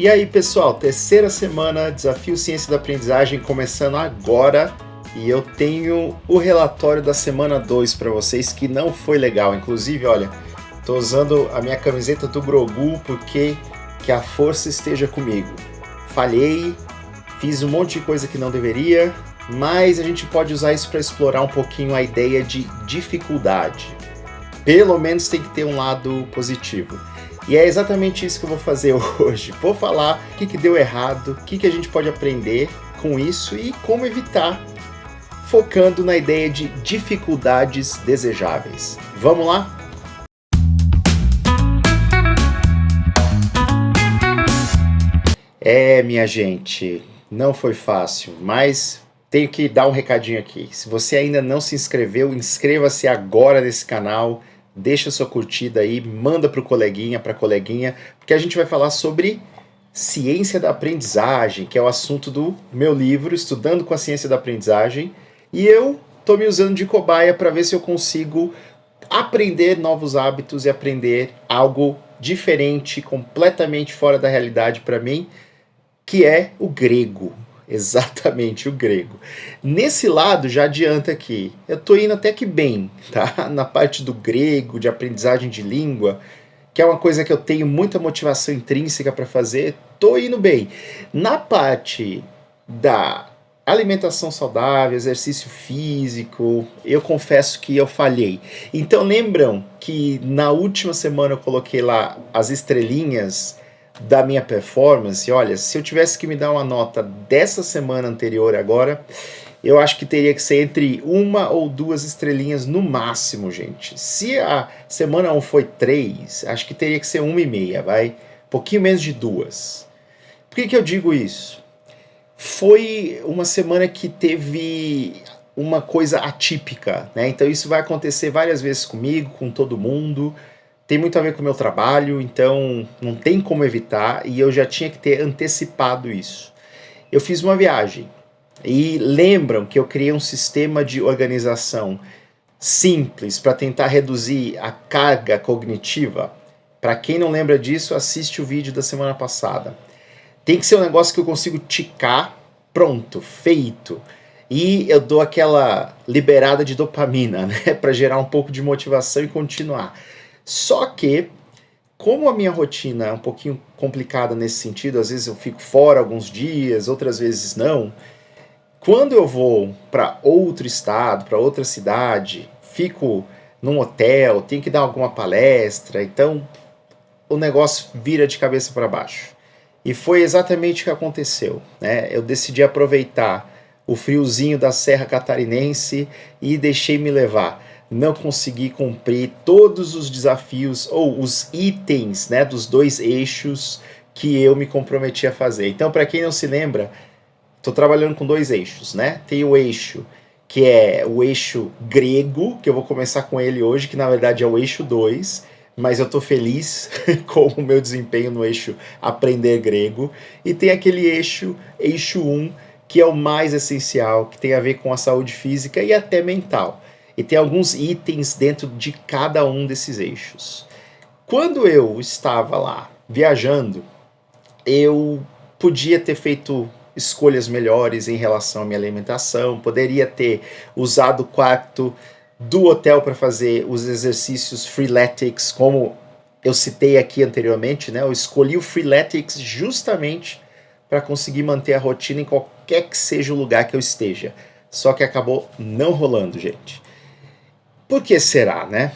E aí, pessoal, terceira semana, Desafio Ciência da Aprendizagem começando agora. E eu tenho o relatório da semana 2 para vocês, que não foi legal. Inclusive, olha, tô usando a minha camiseta do Grogu porque que a força esteja comigo. Falhei, fiz um monte de coisa que não deveria, mas a gente pode usar isso para explorar um pouquinho a ideia de dificuldade. Pelo menos tem que ter um lado positivo. E é exatamente isso que eu vou fazer hoje. Vou falar o que deu errado, o que a gente pode aprender com isso e como evitar, focando na ideia de dificuldades desejáveis. Vamos lá? Minha gente, não foi fácil, mas tenho que dar um recadinho aqui. Se você ainda não se inscreveu, inscreva-se agora nesse canal. Deixa sua curtida aí, manda para o coleguinha, para a coleguinha, porque a gente vai falar sobre ciência da aprendizagem, que é o assunto do meu livro, Estudando com a Ciência da Aprendizagem, e eu estou me usando de cobaia para ver se eu consigo aprender novos hábitos e aprender algo diferente, completamente fora da realidade para mim, que é o grego. Exatamente, o grego. Nesse lado, já adianta aqui, eu estou indo até que bem, tá? Na parte do grego, de aprendizagem de língua, que é uma coisa que eu tenho muita motivação intrínseca para fazer, estou indo bem. Na parte da alimentação saudável, exercício físico, eu confesso que eu falhei. Então lembram que na última semana eu coloquei lá as estrelinhas da minha performance? Olha, se eu tivesse que me dar uma nota dessa semana anterior agora, eu acho que teria que ser entre 1 ou 2 estrelinhas no máximo, gente. Se a semana 1 foi 3, acho que teria que ser 1,5, vai? Um pouquinho menos de 2. Por que eu digo isso? Foi uma semana que teve uma coisa atípica, né? Então isso vai acontecer várias vezes comigo, com todo mundo. Tem muito a ver com o meu trabalho, então não tem como evitar, e eu já tinha que ter antecipado isso. Eu fiz uma viagem, e lembram que eu criei um sistema de organização simples para tentar reduzir a carga cognitiva? Para quem não lembra disso, assiste o vídeo da semana passada. Tem que ser um negócio que eu consigo ticar, pronto, feito. E eu dou aquela liberada de dopamina, né, para gerar um pouco de motivação e continuar. Só que, como a minha rotina é um pouquinho complicada nesse sentido, às vezes eu fico fora alguns dias, outras vezes não, quando eu vou para outro estado, para outra cidade, fico num hotel, tenho que dar alguma palestra, então o negócio vira de cabeça para baixo. E foi exatamente o que aconteceu, né? Eu decidi aproveitar o friozinho da Serra Catarinense e deixei me levar. Não consegui cumprir todos os desafios ou os itens, né, dos 2 eixos que eu me comprometi a fazer. Então, para quem não se lembra, estou trabalhando com 2 eixos, né? Tem o eixo que é o eixo grego, que eu vou começar com ele hoje, que na verdade é o eixo 2, mas eu estou feliz com o meu desempenho no eixo aprender grego. E tem aquele eixo 1, que é o mais essencial, que tem a ver com a saúde física e até mental. E tem alguns itens dentro de cada um desses eixos. Quando eu estava lá viajando, eu podia ter feito escolhas melhores em relação à minha alimentação, poderia ter usado o quarto do hotel para fazer os exercícios Freeletics, como eu citei aqui anteriormente, né? Eu escolhi o Freeletics justamente para conseguir manter a rotina em qualquer que seja o lugar que eu esteja. Só que acabou não rolando, gente. Por que será, né?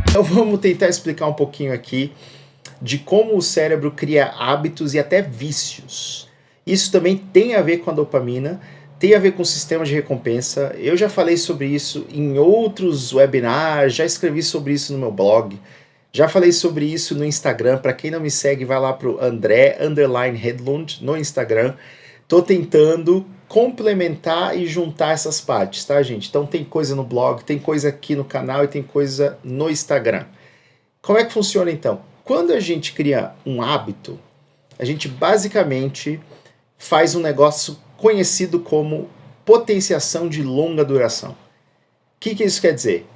Então vamos tentar explicar um pouquinho aqui de como o cérebro cria hábitos e até vícios. Isso também tem a ver com a dopamina, tem a ver com o sistema de recompensa. Eu já falei sobre isso em outros webinars, já escrevi sobre isso no meu blog, já falei sobre isso no Instagram. Para quem não me segue, vai lá para o André_Hedlund no Instagram. Estou tentando complementar e juntar essas partes, tá, gente? Então tem coisa no blog, tem coisa aqui no canal e tem coisa no Instagram. Como é que funciona então? Quando a gente cria um hábito, a gente basicamente faz um negócio conhecido como potenciação de longa duração. O que isso quer dizer?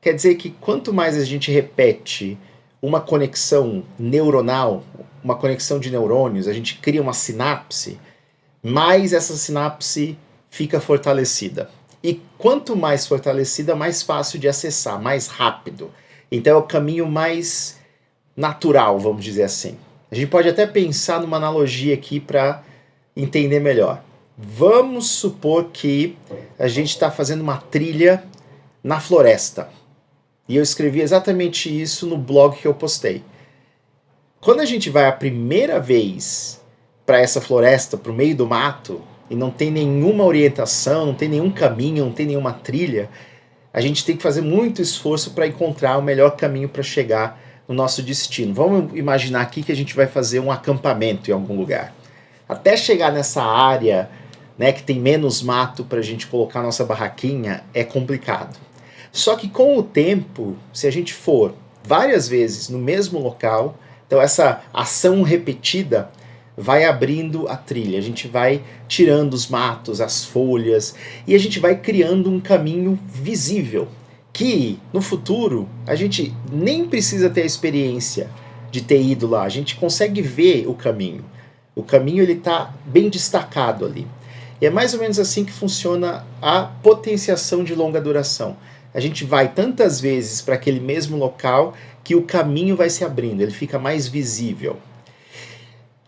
Quer dizer que quanto mais a gente repete uma conexão neuronal, uma conexão de neurônios, a gente cria uma sinapse, mais essa sinapse fica fortalecida. E quanto mais fortalecida, mais fácil de acessar, mais rápido. Então é o caminho mais natural, vamos dizer assim. A gente pode até pensar numa analogia aqui para entender melhor. Vamos supor que a gente está fazendo uma trilha na floresta. E eu escrevi exatamente isso no blog que eu postei. Quando a gente vai a primeira vez para essa floresta, para o meio do mato, e não tem nenhuma orientação, não tem nenhum caminho, não tem nenhuma trilha, a gente tem que fazer muito esforço para encontrar o melhor caminho para chegar no nosso destino. Vamos imaginar aqui que a gente vai fazer um acampamento em algum lugar. Até chegar nessa área, né, que tem menos mato para a gente colocar nossa barraquinha, é complicado. Só que com o tempo, se a gente for várias vezes no mesmo local, então essa ação repetida vai abrindo a trilha, a gente vai tirando os matos, as folhas, e a gente vai criando um caminho visível, que no futuro a gente nem precisa ter a experiência de ter ido lá, a gente consegue ver o caminho. O caminho ele está bem destacado ali. E é mais ou menos assim que funciona a potenciação de longa duração. A gente vai tantas vezes para aquele mesmo local que o caminho vai se abrindo, ele fica mais visível.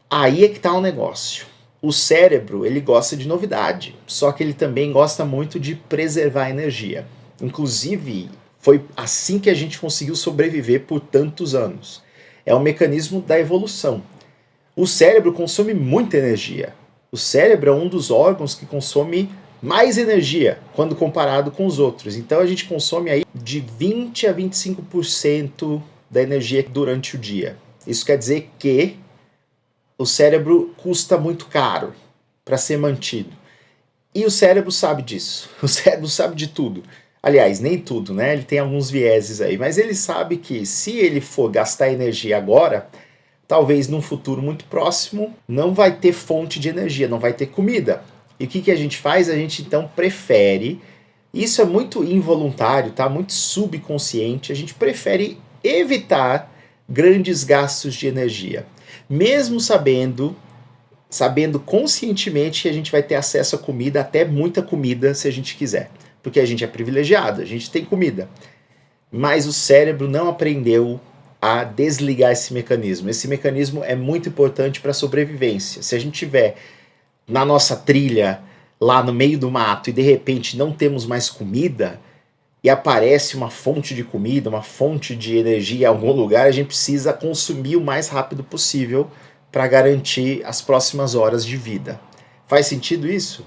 Aí é que está o negócio. O cérebro, ele gosta de novidade, só que ele também gosta muito de preservar energia. Inclusive, foi assim que a gente conseguiu sobreviver por tantos anos. É um mecanismo da evolução. O cérebro consome muita energia. O cérebro é um dos órgãos que consome mais energia quando comparado com os outros. Então a gente consome aí de 20 a 25% da energia durante o dia. Isso quer dizer que o cérebro custa muito caro para ser mantido. E o cérebro sabe disso. O cérebro sabe de tudo. Aliás, nem tudo, né? Ele tem alguns vieses aí. Mas ele sabe que se ele for gastar energia agora, talvez num futuro muito próximo, não vai ter fonte de energia, não vai ter comida. E o que a gente faz? A gente então prefere, isso é muito involuntário, tá? Muito subconsciente, a gente prefere evitar grandes gastos de energia. Mesmo sabendo conscientemente que a gente vai ter acesso a comida, até muita comida se a gente quiser. Porque a gente é privilegiado, a gente tem comida. Mas o cérebro não aprendeu a desligar esse mecanismo. Esse mecanismo é muito importante para a sobrevivência. Se a gente tiver na nossa trilha, lá no meio do mato, e de repente não temos mais comida, e aparece uma fonte de comida, uma fonte de energia em algum lugar, a gente precisa consumir o mais rápido possível para garantir as próximas horas de vida. Faz sentido isso?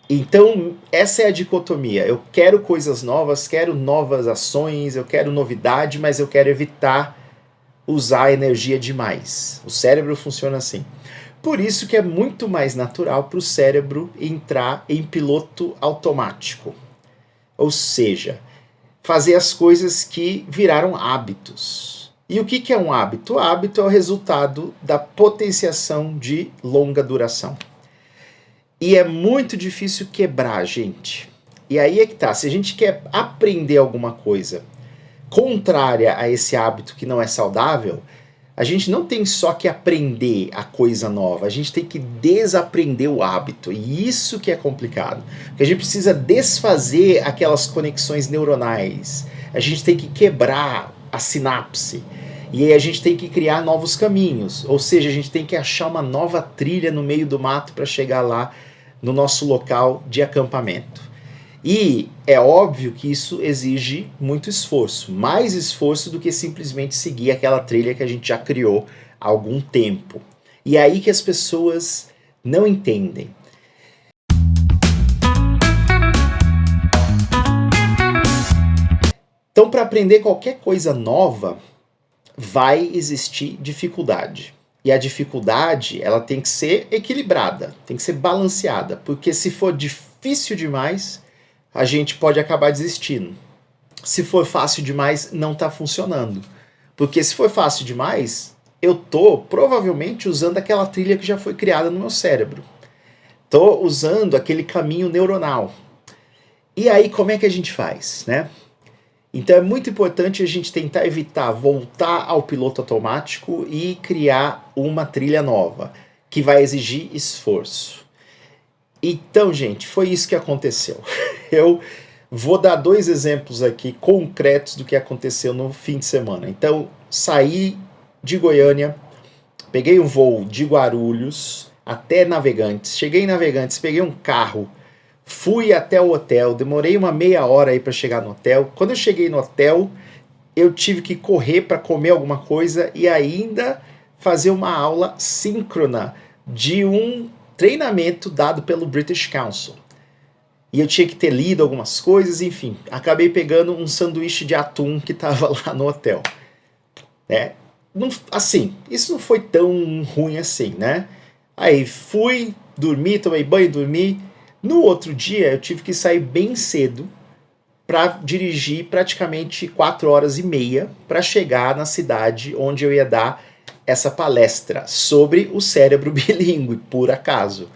Então, essa é a dicotomia. Eu quero coisas novas, quero novas ações, eu quero novidade, mas eu quero evitar usar energia demais. O cérebro funciona assim. Por isso que é muito mais natural para o cérebro entrar em piloto automático. Ou seja, fazer as coisas que viraram hábitos. E o que é um hábito? O hábito é o resultado da potenciação de longa duração. E é muito difícil quebrar, gente. E aí é que tá, se a gente quer aprender alguma coisa contrária a esse hábito que não é saudável, a gente não tem só que aprender a coisa nova, a gente tem que desaprender o hábito. E isso que é complicado. Porque a gente precisa desfazer aquelas conexões neuronais. A gente tem que quebrar a sinapse. E aí a gente tem que criar novos caminhos. Ou seja, a gente tem que achar uma nova trilha no meio do mato para chegar lá no nosso local de acampamento. E é óbvio que isso exige muito esforço, mais esforço do que simplesmente seguir aquela trilha que a gente já criou há algum tempo. E é aí que as pessoas não entendem. Então, para aprender qualquer coisa nova, vai existir dificuldade. E a dificuldade, ela tem que ser equilibrada, tem que ser balanceada, porque se for difícil demais, a gente pode acabar desistindo. Se for fácil demais, não está funcionando. Porque se for fácil demais, eu estou provavelmente usando aquela trilha que já foi criada no meu cérebro. Estou usando aquele caminho neuronal. E aí, como é que a gente faz, né? Então é muito importante a gente tentar evitar voltar ao piloto automático e criar uma trilha nova, que vai exigir esforço. Então, gente, foi isso que aconteceu. Eu vou dar dois exemplos aqui concretos do que aconteceu no fim de semana. Então, saí de Goiânia, peguei um voo de Guarulhos até Navegantes. Cheguei em Navegantes, peguei um carro, fui até o hotel, demorei uma meia hora aí para chegar no hotel. Quando eu cheguei no hotel, eu tive que correr para comer alguma coisa e ainda fazer uma aula síncrona de um treinamento dado pelo British Council. E eu tinha que ter lido algumas coisas, enfim. Acabei pegando um sanduíche de atum que estava lá no hotel. Né? Não, assim, isso não foi tão ruim assim, né? Aí fui, dormi, tomei banho, dormi. No outro dia eu tive que sair bem cedo para dirigir praticamente 4 horas e meia para chegar na cidade onde eu ia dar essa palestra sobre o cérebro bilíngue, por acaso.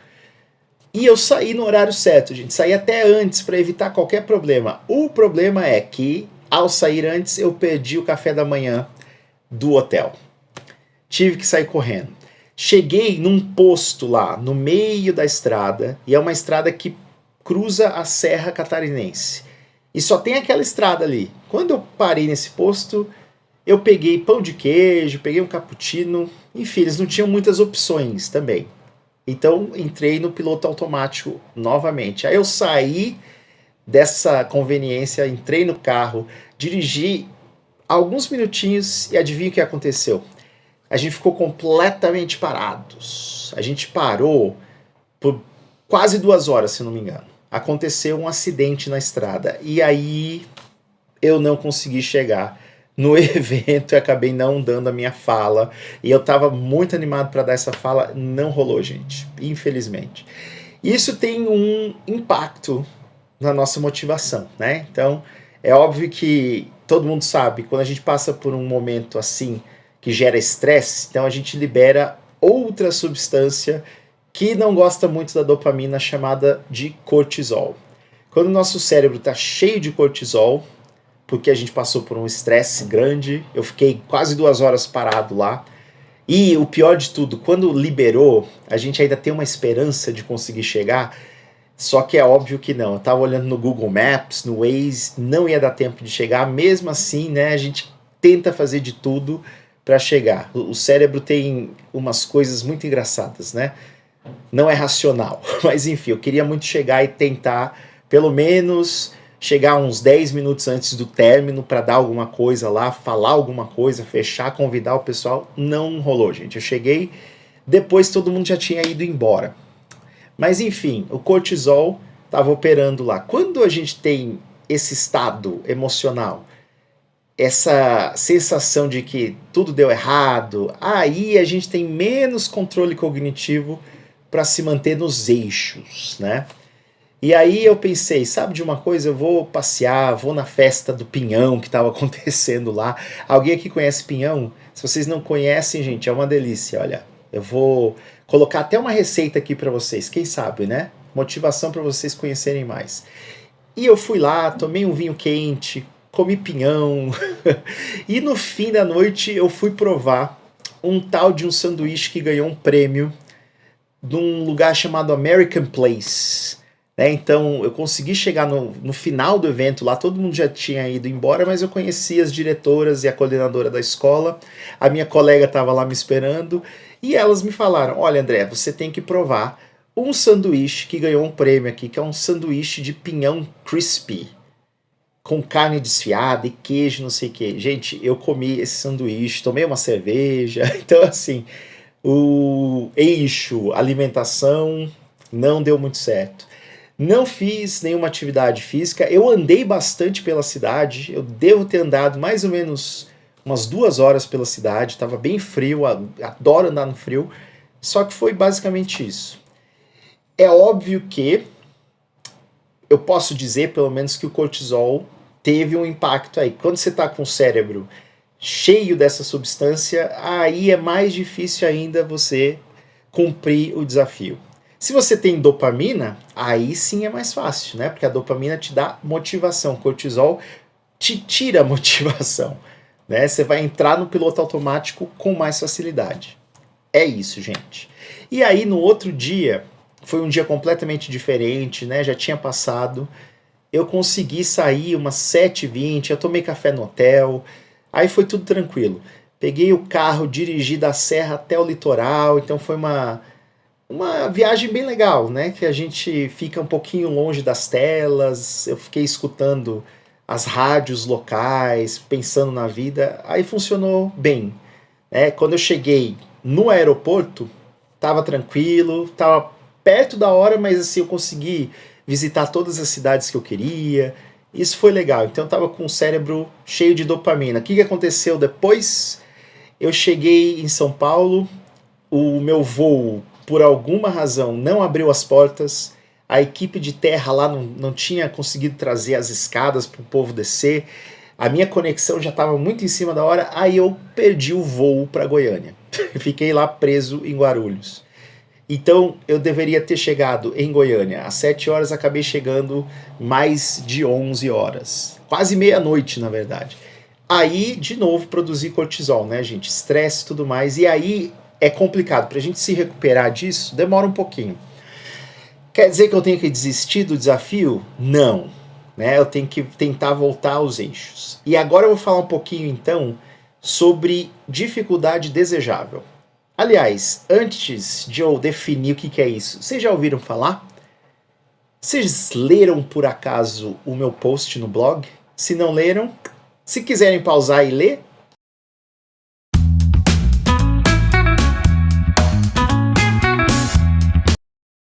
E eu saí no horário certo, gente. Saí até antes para evitar qualquer problema. O problema é que, ao sair antes, eu perdi o café da manhã do hotel. Tive que sair correndo. Cheguei num posto lá, no meio da estrada, e é uma estrada que cruza a Serra Catarinense. E só tem aquela estrada ali. Quando eu parei nesse posto, eu peguei pão de queijo, peguei um cappuccino. Enfim, eles não tinham muitas opções também. Então entrei no piloto automático novamente. Aí eu saí dessa conveniência, entrei no carro, dirigi alguns minutinhos e adivinha o que aconteceu? A gente ficou completamente parados. A gente parou por quase 2 horas, se não me engano. Aconteceu um acidente na estrada e aí eu não consegui chegar no evento e acabei não dando a minha fala. E eu estava muito animado para dar essa fala, não rolou, gente, infelizmente. Isso tem um impacto na nossa motivação, né? Então, é óbvio que todo mundo sabe, quando a gente passa por um momento assim que gera estresse, então a gente libera outra substância que não gosta muito da dopamina, chamada de cortisol. Quando o nosso cérebro está cheio de cortisol, porque a gente passou por um estresse grande, eu fiquei quase 2 horas parado lá. E o pior de tudo, quando liberou, a gente ainda tem uma esperança de conseguir chegar, só que é óbvio que não. Eu estava olhando no Google Maps, no Waze, não ia dar tempo de chegar. Mesmo assim, né, a gente tenta fazer de tudo para chegar. O cérebro tem umas coisas muito engraçadas, né? Não é racional, mas enfim, eu queria muito chegar e tentar, pelo menos, chegar uns 10 minutos antes do término para dar alguma coisa lá, falar alguma coisa, fechar, convidar o pessoal. Não rolou, gente. Eu cheguei, depois todo mundo já tinha ido embora. Mas enfim, o cortisol estava operando lá. Quando a gente tem esse estado emocional, essa sensação de que tudo deu errado, aí a gente tem menos controle cognitivo para se manter nos eixos, né? E aí eu pensei, sabe de uma coisa? Eu vou passear, vou na festa do Pinhão que estava acontecendo lá. Alguém aqui conhece Pinhão? Se vocês não conhecem, gente, é uma delícia, olha. Eu vou colocar até uma receita aqui para vocês, quem sabe, né? Motivação para vocês conhecerem mais. E eu fui lá, tomei um vinho quente, comi pinhão. E no fim da noite eu fui provar um tal de um sanduíche que ganhou um prêmio de um lugar chamado American Place. Né? Então eu consegui chegar no final do evento lá, todo mundo já tinha ido embora, mas eu conheci as diretoras e a coordenadora da escola, a minha colega estava lá me esperando, e elas me falaram, olha André, você tem que provar um sanduíche que ganhou um prêmio aqui, que é um sanduíche de pinhão crispy, com carne desfiada e queijo, não sei o que. Gente, eu comi esse sanduíche, tomei uma cerveja, então assim, o eixo alimentação não deu muito certo. Não fiz nenhuma atividade física, eu andei bastante pela cidade, eu devo ter andado mais ou menos umas 2 horas pela cidade, estava bem frio, adoro andar no frio, só que foi basicamente isso. É óbvio que eu posso dizer, pelo menos, que o cortisol teve um impacto aí. Quando você está com o cérebro cheio dessa substância, aí é mais difícil ainda você cumprir o desafio. Se você tem dopamina, aí sim é mais fácil, né? Porque a dopamina te dá motivação, o cortisol te tira a motivação, né? Você vai entrar no piloto automático com mais facilidade. É isso, gente. E aí, no outro dia, foi um dia completamente diferente, né? Já tinha passado. Eu consegui sair umas 7h20, eu tomei café no hotel, aí foi tudo tranquilo. Peguei o carro, dirigi da serra até o litoral, então foi uma viagem bem legal, né? Que a gente fica um pouquinho longe das telas, eu fiquei escutando as rádios locais, pensando na vida, aí funcionou bem. Quando eu cheguei no aeroporto, tava tranquilo, tava perto da hora, mas assim, eu consegui visitar todas as cidades que eu queria. Isso foi legal, então eu tava com o cérebro cheio de dopamina. O que aconteceu depois? Eu cheguei em São Paulo, o meu voo, por alguma razão, não abriu as portas, a equipe de terra lá não tinha conseguido trazer as escadas para o povo descer, a minha conexão já estava muito em cima da hora, aí eu perdi o voo para Goiânia. Fiquei lá preso em Guarulhos. Então eu deveria ter chegado em Goiânia às 7 horas, acabei chegando mais de 11 horas. Quase meia-noite, na verdade. Aí, de novo, produzir cortisol, né, gente? Estresse e tudo mais. E aí é complicado. Pra gente se recuperar disso, demora um pouquinho. Quer dizer que eu tenho que desistir do desafio? Não. Né? Eu tenho que tentar voltar aos eixos. E agora eu vou falar um pouquinho, então, sobre dificuldade desejável. Aliás, antes de eu definir o que é isso, vocês já ouviram falar? Vocês leram por acaso o meu post no blog? Se não leram, se quiserem pausar e ler.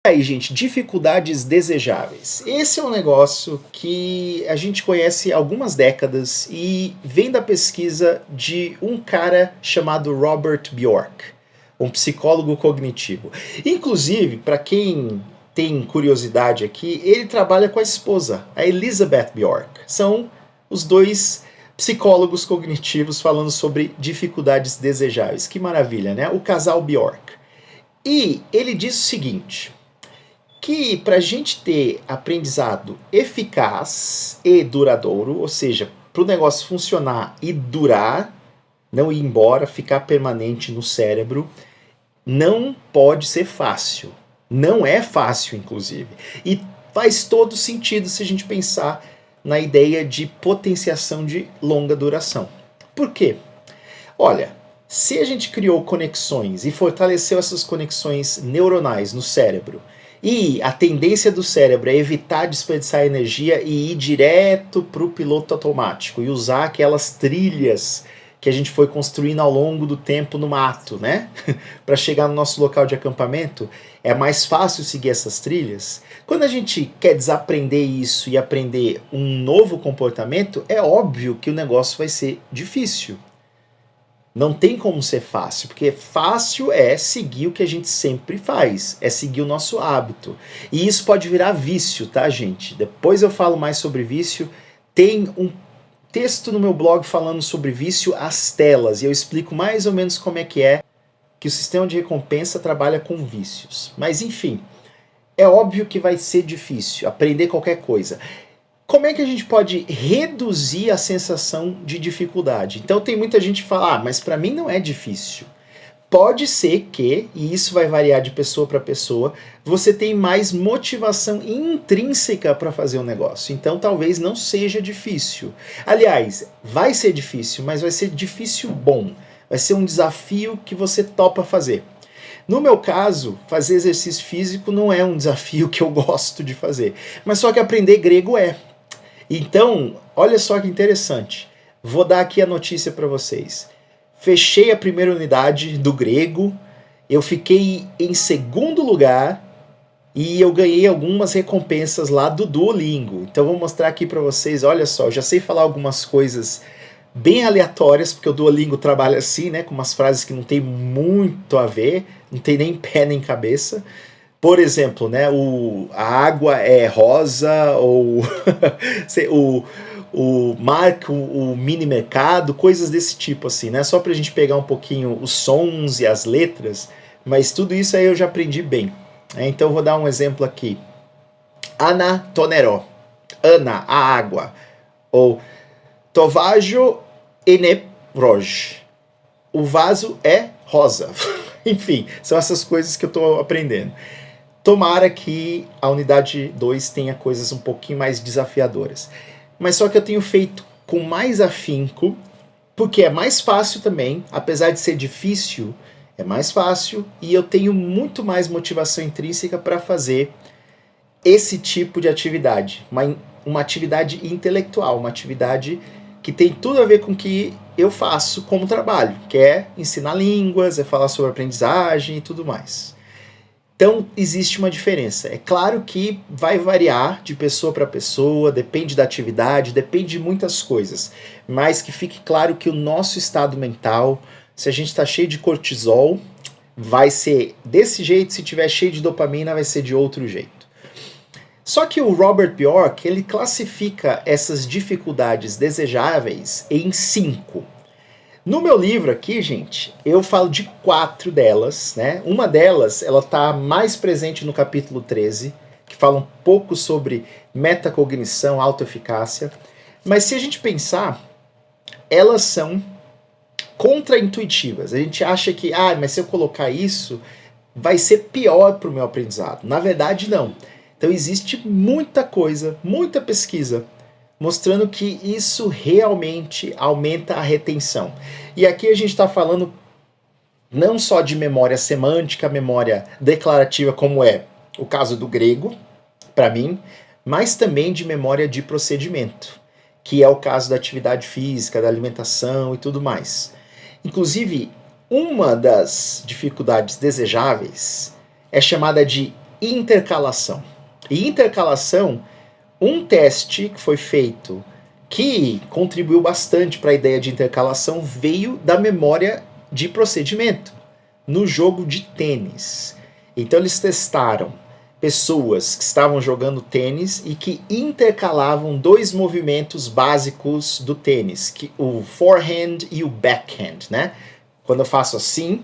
E aí, gente, dificuldades desejáveis. Esse é um negócio que a gente conhece há algumas décadas e vem da pesquisa de um cara chamado Robert Bjork, um psicólogo cognitivo. Inclusive, para quem tem curiosidade aqui, ele trabalha com a esposa, a Elizabeth Bjork. São os dois psicólogos cognitivos falando sobre dificuldades desejáveis. Que maravilha, né? O casal Bjork. E ele diz o seguinte, que para a gente ter aprendizado eficaz e duradouro, ou seja, para o negócio funcionar e durar, não ir embora, ficar permanente no cérebro, não pode ser fácil. Não é fácil, inclusive. E faz todo sentido se a gente pensar na ideia de potenciação de longa duração. Por quê? Olha, se a gente criou conexões e fortaleceu essas conexões neuronais no cérebro, e a tendência do cérebro é evitar desperdiçar energia e ir direto para o piloto automático e usar aquelas trilhas que a gente foi construindo ao longo do tempo no mato, né? Para chegar no nosso local de acampamento, é mais fácil seguir essas trilhas. Quando a gente quer desaprender isso e aprender um novo comportamento, é óbvio que o negócio vai ser difícil. Não tem como ser fácil, porque fácil é seguir o que a gente sempre faz, é seguir o nosso hábito. E isso pode virar vício, tá, gente? Depois eu falo mais sobre vício. Tem um texto no meu blog falando sobre vício às telas, e eu explico mais ou menos como é que o sistema de recompensa trabalha com vícios. Mas enfim, é óbvio que vai ser difícil aprender qualquer coisa. Como é que a gente pode reduzir a sensação de dificuldade? Então tem muita gente que fala, mas para mim não é difícil. Pode ser que, e isso vai variar de pessoa para pessoa, você tem mais motivação intrínseca para fazer um negócio. Então talvez não seja difícil. Aliás, vai ser difícil, mas vai ser difícil bom. Vai ser um desafio que você topa fazer. No meu caso, fazer exercício físico não é um desafio que eu gosto de fazer. Mas só que aprender grego é. Então, olha só que interessante. Vou dar aqui a notícia para vocês. Fechei a primeira unidade do grego, eu fiquei em segundo lugar e eu ganhei algumas recompensas lá do Duolingo. Então vou mostrar aqui para vocês, olha só, eu já sei falar algumas coisas bem aleatórias, porque o Duolingo trabalha assim, né, com umas frases que não tem muito a ver, não tem nem pé nem cabeça. Por exemplo, né, a água é rosa, ou o marca o mini mercado, coisas desse tipo assim, né? Só pra gente pegar um pouquinho os sons e as letras, mas tudo isso aí eu já aprendi bem. Então eu vou dar um exemplo aqui. Ana Toneró. Ana, a água. Ou Tovaggio e ne roj. O vaso é rosa. Enfim, são essas coisas que eu estou aprendendo. Tomara que a unidade 2 tenha coisas um pouquinho mais desafiadoras. Mas só que eu tenho feito com mais afinco, porque é mais fácil também, apesar de ser difícil, é mais fácil e eu tenho muito mais motivação intrínseca para fazer esse tipo de atividade. Uma atividade intelectual, uma atividade que tem tudo a ver com o que eu faço como trabalho, que é ensinar línguas, é falar sobre aprendizagem e tudo mais. Então, existe uma diferença. É claro que vai variar de pessoa para pessoa, depende da atividade, depende de muitas coisas. Mas que fique claro que o nosso estado mental, se a gente está cheio de cortisol, vai ser desse jeito, se tiver cheio de dopamina, vai ser de outro jeito. Só que o Robert Bjork, ele classifica essas dificuldades desejáveis em 5. No meu livro aqui, gente, eu falo de 4 delas, né? Uma delas, ela está mais presente no capítulo 13, que fala um pouco sobre metacognição, autoeficácia. Mas se a gente pensar, elas são contraintuitivas. A gente acha que, mas se eu colocar isso, vai ser pior para o meu aprendizado. Na verdade, não. Então existe muita coisa, muita pesquisa mostrando que isso realmente aumenta a retenção. E aqui a gente está falando não só de memória semântica, memória declarativa, como é o caso do grego, para mim, mas também de memória de procedimento, que é o caso da atividade física, da alimentação e tudo mais. Inclusive, uma das dificuldades desejáveis é chamada de intercalação. E intercalação, um teste que foi feito que contribuiu bastante para a ideia de intercalação veio da memória de procedimento no jogo de tênis. Então eles testaram pessoas que estavam jogando tênis e que intercalavam 2 movimentos básicos do tênis, o forehand e o backhand, né? Quando eu faço assim,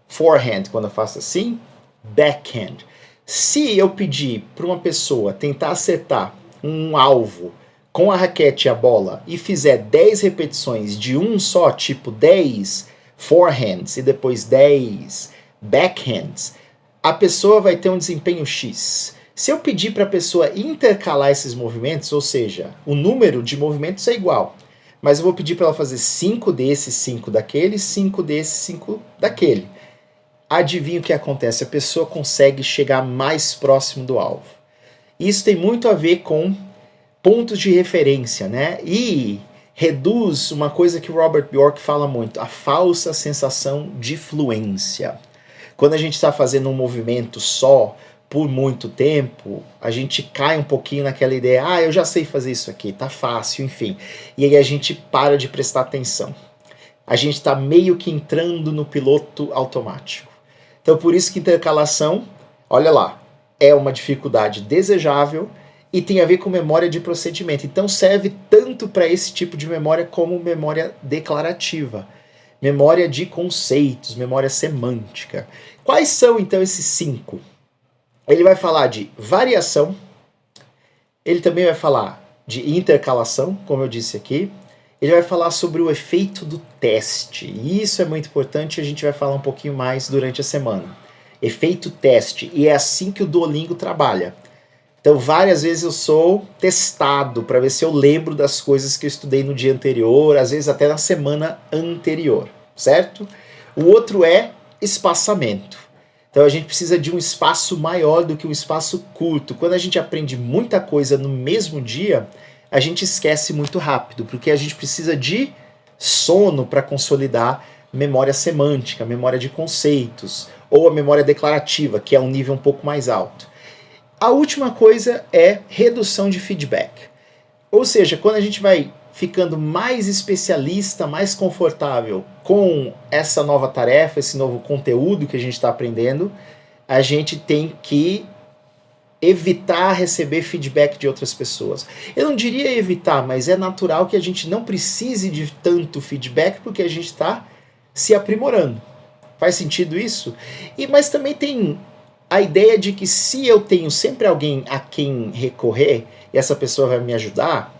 forehand, quando eu faço assim, backhand. Se eu pedir para uma pessoa tentar acertar um alvo com a raquete e a bola e fizer 10 repetições de um só, tipo 10 forehands e depois 10 backhands, a pessoa vai ter um desempenho X. Se eu pedir para a pessoa intercalar esses movimentos, ou seja, o número de movimentos é igual, mas eu vou pedir para ela fazer 5 desses, 5 daquele, 5 desses, 5 daquele. Adivinha o que acontece? A pessoa consegue chegar mais próximo do alvo. Isso tem muito a ver com pontos de referência, né? E reduz uma coisa que o Robert Bjork fala muito, a falsa sensação de fluência. Quando a gente está fazendo um movimento só por muito tempo, a gente cai um pouquinho naquela ideia, eu já sei fazer isso aqui, tá fácil, enfim. E aí a gente para de prestar atenção. A gente está meio que entrando no piloto automático. Então por isso que intercalação, olha lá, é uma dificuldade desejável e tem a ver com memória de procedimento. Então serve tanto para esse tipo de memória como memória declarativa, memória de conceitos, memória semântica. Quais são então esses 5? Ele vai falar de variação, ele também vai falar de intercalação, como eu disse aqui, ele vai falar sobre o efeito do teste, e isso é muito importante, a gente vai falar um pouquinho mais durante a semana. Efeito teste, e é assim que o Duolingo trabalha. Então várias vezes eu sou testado para ver se eu lembro das coisas que eu estudei no dia anterior, às vezes até na semana anterior, certo? O outro é espaçamento. Então a gente precisa de um espaço maior do que um espaço curto. Quando a gente aprende muita coisa no mesmo dia, a gente esquece muito rápido, porque a gente precisa de sono para consolidar memória semântica, memória de conceitos, ou a memória declarativa, que é um nível um pouco mais alto. A última coisa é redução de feedback. Ou seja, quando a gente vai ficando mais especialista, mais confortável com essa nova tarefa, esse novo conteúdo que a gente está aprendendo, a gente tem que evitar receber feedback de outras pessoas. Eu não diria evitar, mas é natural que a gente não precise de tanto feedback porque a gente está se aprimorando. Faz sentido isso? Mas também tem a ideia de que se eu tenho sempre alguém a quem recorrer e essa pessoa vai me ajudar,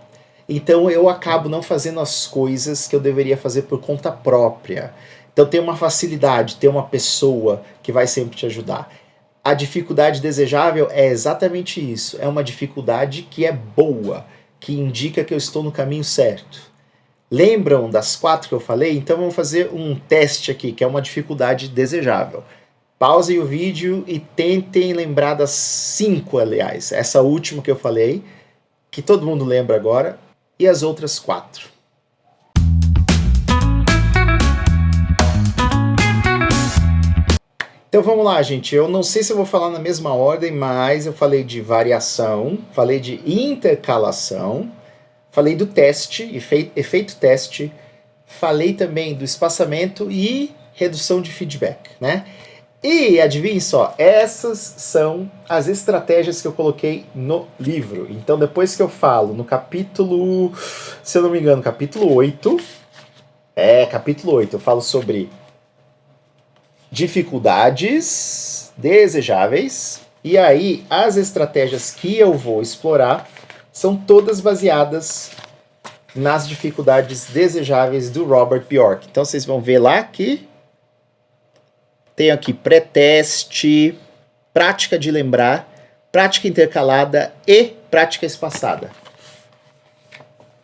Então eu acabo não fazendo as coisas que eu deveria fazer por conta própria. Então tem uma facilidade, tem uma pessoa que vai sempre te ajudar. A dificuldade desejável é exatamente isso. É uma dificuldade que é boa, que indica que eu estou no caminho certo. Lembram das 4 que eu falei? Então vamos fazer um teste aqui, que é uma dificuldade desejável. Pausem o vídeo e tentem lembrar das 5, aliás. Essa última que eu falei, que todo mundo lembra agora, e as outras 4. Então vamos lá, gente. Eu não sei se eu vou falar na mesma ordem, mas eu falei de variação, falei de intercalação, falei do teste, efeito teste, falei também do espaçamento e redução de feedback, né? E adivinhe só, essas são as estratégias que eu coloquei no livro. Então depois que eu falo no capítulo, se eu não me engano, capítulo 8, eu falo sobre dificuldades desejáveis, e aí as estratégias que eu vou explorar são todas baseadas nas dificuldades desejáveis do Robert Bjork. Então vocês vão ver lá que tem aqui pré-teste, prática de lembrar, prática intercalada e prática espaçada.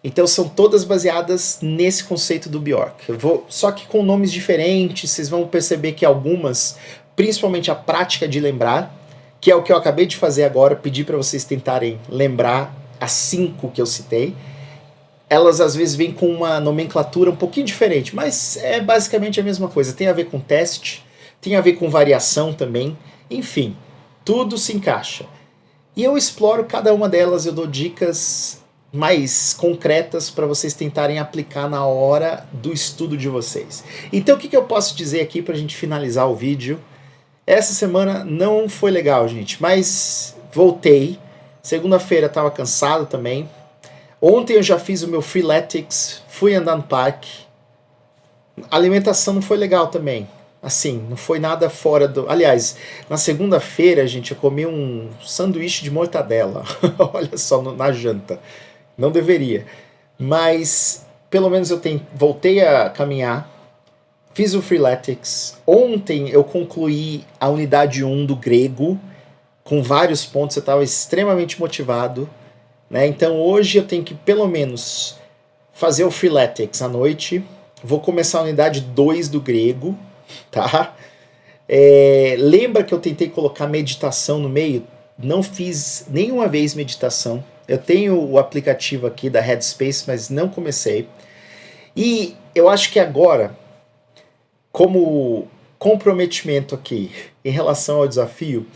Então são todas baseadas nesse conceito do Bjork. Só que com nomes diferentes, vocês vão perceber que algumas, principalmente a prática de lembrar, que é o que eu acabei de fazer agora, pedir para vocês tentarem lembrar as 5 que eu citei, elas às vezes vêm com uma nomenclatura um pouquinho diferente, mas é basicamente a mesma coisa. Tem a ver com teste, tem a ver com variação também, enfim, tudo se encaixa. E eu exploro cada uma delas, eu dou dicas mais concretas para vocês tentarem aplicar na hora do estudo de vocês. Então o que eu posso dizer aqui para a gente finalizar o vídeo? Essa semana não foi legal, gente, mas voltei. Segunda-feira estava cansado também. Ontem eu já fiz o meu Freeletics, fui andar no parque. A alimentação não foi legal também. Assim, não foi nada fora do... Aliás, na segunda-feira, gente, eu comi um sanduíche de mortadela. Olha só, na janta. Não deveria. Mas, pelo menos voltei a caminhar. Fiz o Freeletics. Ontem eu concluí a unidade 1 do grego, com vários pontos. Eu estava extremamente motivado, né? Então hoje eu tenho que, pelo menos, fazer o Freeletics à noite. Vou começar a unidade 2 do grego, tá? Lembra que eu tentei colocar meditação no meio? Não fiz nenhuma vez meditação. Eu tenho o aplicativo aqui da Headspace, mas não comecei. E eu acho que agora, como comprometimento aqui em relação ao desafio,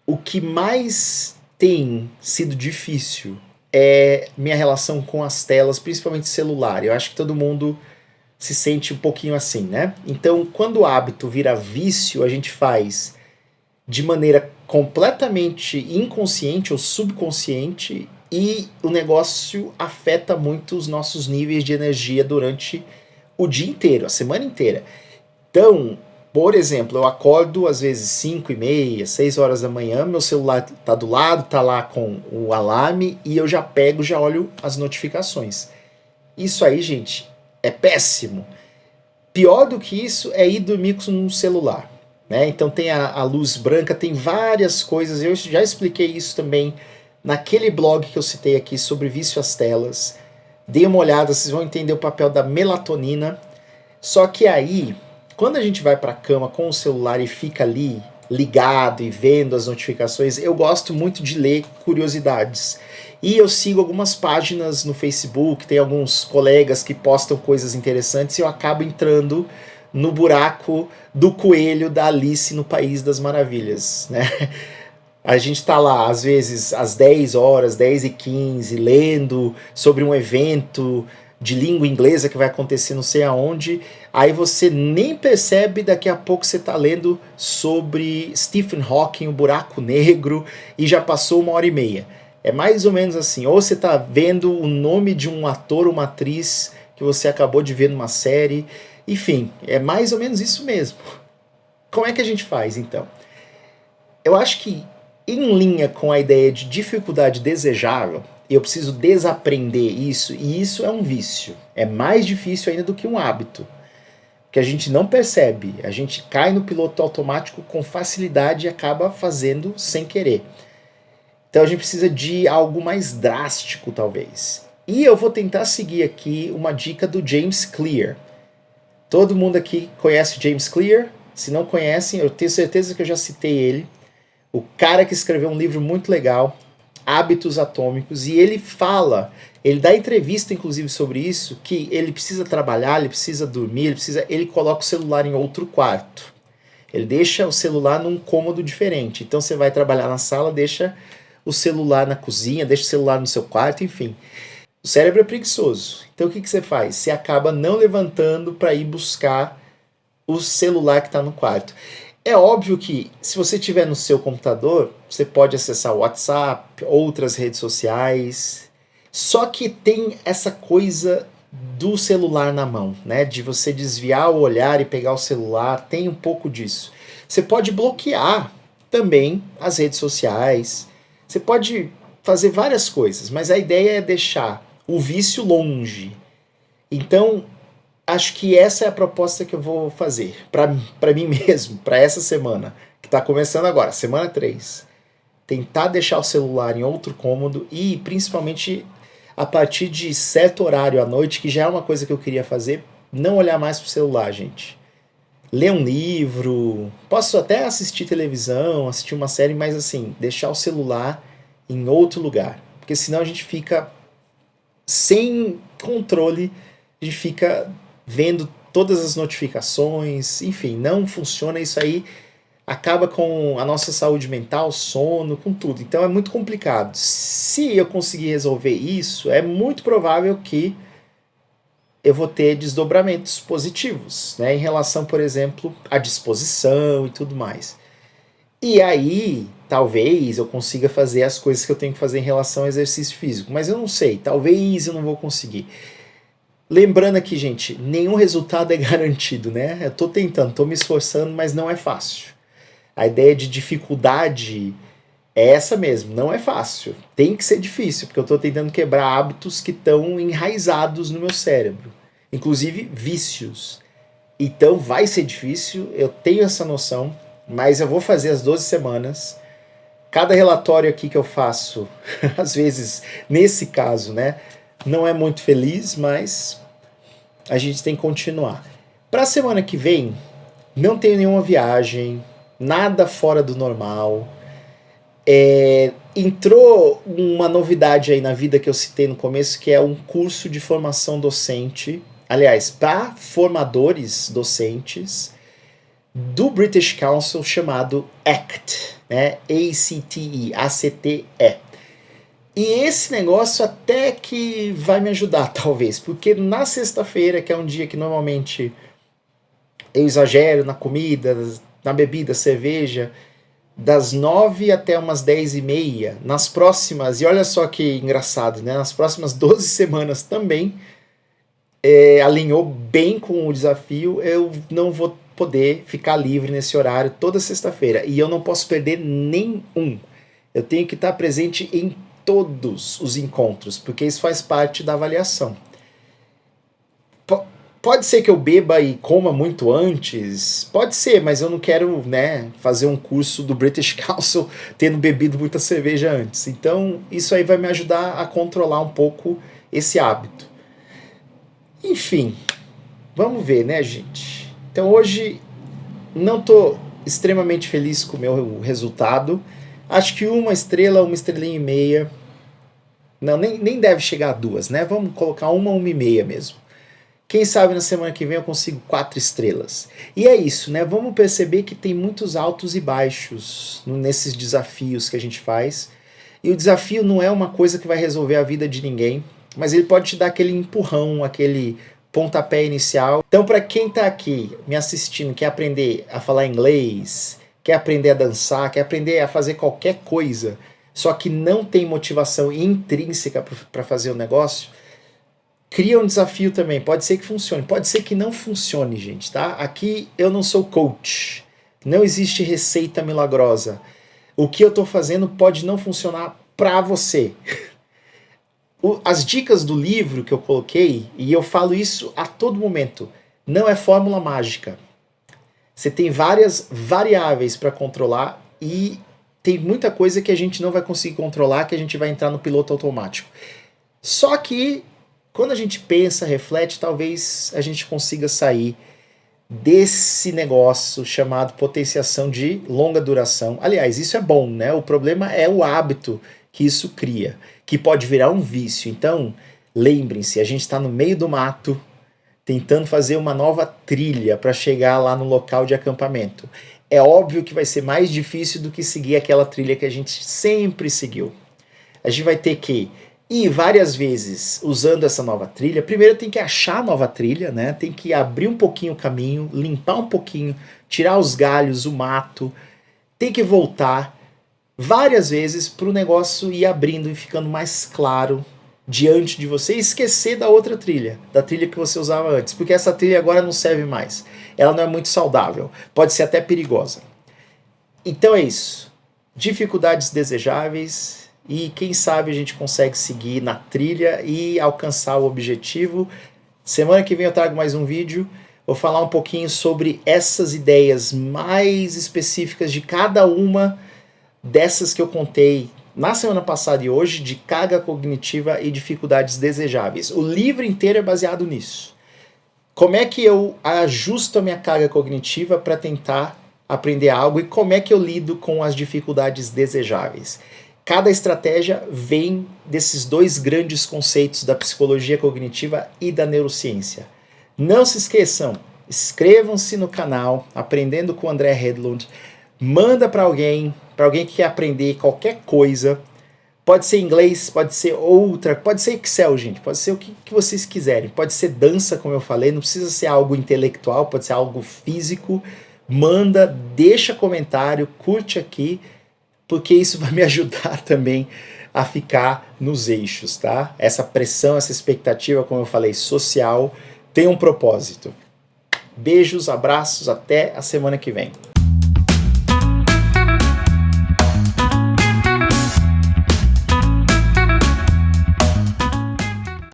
o que mais tem sido difícil é minha relação com as telas, principalmente celular. Eu acho que todo mundo se sente um pouquinho assim, né? Então, quando o hábito vira vício, a gente faz de maneira completamente inconsciente ou subconsciente e o negócio afeta muito os nossos níveis de energia durante o dia inteiro, a semana inteira. Então, por exemplo, eu acordo às vezes 5h30, 6 horas da manhã, meu celular tá do lado, tá lá com o alarme e eu já pego, já olho as notificações. Isso aí, gente, é péssimo. Pior do que isso é ir dormir com um celular, né? Então tem a luz branca, tem várias coisas, eu já expliquei isso também naquele blog que eu citei aqui sobre vício às telas. Dê uma olhada, vocês vão entender o papel da melatonina. Só que aí, quando a gente vai para a cama com o celular e fica ali ligado e vendo as notificações, eu gosto muito de ler curiosidades. E eu sigo algumas páginas no Facebook, tem alguns colegas que postam coisas interessantes e eu acabo entrando no buraco do coelho da Alice no País das Maravilhas, né? A gente tá lá, às vezes, às 10 horas, 10h15, lendo sobre um evento de língua inglesa que vai acontecer não sei aonde, aí você nem percebe, daqui a pouco você está lendo sobre Stephen Hawking, o buraco negro, e já passou 1h30. É mais ou menos assim, ou você está vendo o nome de um ator ou uma atriz que você acabou de ver numa série, enfim, é mais ou menos isso mesmo. Como é que a gente faz, então? Eu acho que em linha com a ideia de dificuldade desejável, eu preciso desaprender isso, e isso é um vício. É mais difícil ainda do que um hábito, que a gente não percebe, a gente cai no piloto automático com facilidade e acaba fazendo sem querer. Então a gente precisa de algo mais drástico, talvez. E eu vou tentar seguir aqui uma dica do James Clear. Todo mundo aqui conhece o James Clear? Se não conhecem, eu tenho certeza que eu já citei ele. O cara que escreveu um livro muito legal, Hábitos Atômicos, e ele fala, ele dá entrevista inclusive sobre isso, que ele precisa trabalhar, ele precisa dormir, ele coloca o celular em outro quarto. Ele deixa o celular num cômodo diferente. Então você vai trabalhar na sala, deixa o celular na cozinha, deixa o celular no seu quarto, enfim. O cérebro é preguiçoso. Então o que você faz? Você acaba não levantando para ir buscar o celular que está no quarto. É óbvio que se você estiver no seu computador, você pode acessar o WhatsApp, outras redes sociais. Só que tem essa coisa do celular na mão, né? De você desviar o olhar e pegar o celular, tem um pouco disso. Você pode bloquear também as redes sociais. Você pode fazer várias coisas, mas a ideia é deixar o vício longe. Então, acho que essa é a proposta que eu vou fazer para mim mesmo, para essa semana, que está começando agora, semana 3. Tentar deixar o celular em outro cômodo e principalmente a partir de certo horário à noite, que já é uma coisa que eu queria fazer, não olhar mais pro celular, gente. Ler um livro, posso até assistir televisão, assistir uma série, mas assim, deixar o celular em outro lugar, porque senão a gente fica sem controle, a gente fica vendo todas as notificações, enfim, não funciona isso aí, acaba com a nossa saúde mental, sono, com tudo. Então é muito complicado. Se eu conseguir resolver isso, é muito provável que eu vou ter desdobramentos positivos, né, em relação, por exemplo, à disposição e tudo mais. E aí, talvez eu consiga fazer as coisas que eu tenho que fazer em relação ao exercício físico, mas eu não sei, talvez eu não vou conseguir. Lembrando aqui, gente, nenhum resultado é garantido, né? Eu tô tentando, tô me esforçando, mas não é fácil. A ideia de dificuldade é essa mesmo, não é fácil. Tem que ser difícil, porque eu tô tentando quebrar hábitos que estão enraizados no meu cérebro, inclusive vícios. Então vai ser difícil, eu tenho essa noção, mas eu vou fazer as 12 semanas. Cada relatório aqui que eu faço, às vezes, nesse caso, né, não é muito feliz, mas a gente tem que continuar. Para a semana que vem, não tenho nenhuma viagem, nada fora do normal. Entrou uma novidade aí na vida que eu citei no começo, que é um curso de formação docente, aliás, para formadores docentes, do British Council, chamado ACT, né? A-C-T-E, A-C-T-E. E esse negócio até que vai me ajudar, talvez, porque na sexta-feira, que é um dia que normalmente eu exagero na comida, na bebida, cerveja, das 9 até umas 10h30, nas próximas, e olha só que engraçado, né? Nas próximas 12 semanas também, alinhou bem com o desafio, eu não vou poder ficar livre nesse horário toda sexta-feira, e eu não posso perder nenhum. Eu tenho que estar presente em todos os encontros, porque isso faz parte da avaliação. Pode ser que eu beba e coma muito antes, pode ser, mas eu não quero, né, fazer um curso do British Council tendo bebido muita cerveja antes. Então isso aí vai me ajudar a controlar um pouco esse hábito. Enfim, vamos ver, né, gente? Então hoje não estou extremamente feliz com o meu resultado. Acho que uma estrelinha e meia. Não, nem deve chegar a 2, né? Vamos colocar uma e meia mesmo. Quem sabe na semana que vem eu consigo 4 estrelas. E é isso, né? Vamos perceber que tem muitos altos e baixos nesses desafios que a gente faz. E o desafio não é uma coisa que vai resolver a vida de ninguém, mas ele pode te dar aquele empurrão, aquele pontapé inicial. Então, para quem está aqui me assistindo, quer aprender a falar inglês, quer aprender a dançar, quer aprender a fazer qualquer coisa, só que não tem motivação intrínseca para fazer o negócio, cria um desafio também. Pode ser que funcione, pode ser que não funcione, gente, tá? Aqui eu não sou coach, não existe receita milagrosa. o que eu estou fazendo pode não funcionar para você. As dicas do livro que eu coloquei, e eu falo isso a todo momento, não é fórmula mágica. Você tem várias variáveis para controlar e tem muita coisa que a gente não vai conseguir controlar, que a gente vai entrar no piloto automático. Só que quando a gente pensa, reflete, talvez a gente consiga sair desse negócio chamado potenciação de longa duração. Aliás, isso é bom, né? O problema é o hábito que isso cria, que pode virar um vício. Então, lembrem-se, a gente está no meio do mato, tentando fazer uma nova trilha para chegar lá no local de acampamento. É óbvio que vai ser mais difícil do que seguir aquela trilha que a gente sempre seguiu. A gente vai ter que ir várias vezes usando essa nova trilha. Primeiro tem que achar a nova trilha, né? Tem que abrir um pouquinho o caminho, limpar um pouquinho, tirar os galhos, o mato. Tem que voltar várias vezes para o negócio ir abrindo e ficando mais claro diante de você e esquecer da outra trilha, da trilha que você usava antes, porque essa trilha agora não serve mais. Ela não é muito saudável, pode ser até perigosa. Então é isso. Dificuldades desejáveis e quem sabe a gente consegue seguir na trilha e alcançar o objetivo. Semana que vem eu trago mais um vídeo. Vou falar um pouquinho sobre essas ideias mais específicas de cada uma dessas que eu contei na semana passada e hoje, de carga cognitiva e dificuldades desejáveis. O livro inteiro é baseado nisso. Como é que eu ajusto a minha carga cognitiva para tentar aprender algo e como é que eu lido com as dificuldades desejáveis? Cada estratégia vem desses dois grandes conceitos da psicologia cognitiva e da neurociência. Não se esqueçam, inscrevam-se no canal Aprendendo com André Hedlund, manda para alguém que quer aprender qualquer coisa. Pode ser inglês, pode ser outra, pode ser Excel, gente, pode ser o que vocês quiserem. Pode ser dança, como eu falei, não precisa ser algo intelectual, pode ser algo físico. Manda, deixa comentário, curte aqui, porque isso vai me ajudar também a ficar nos eixos, tá? Essa pressão, essa expectativa, como eu falei, social, tem um propósito. Beijos, abraços, até a semana que vem.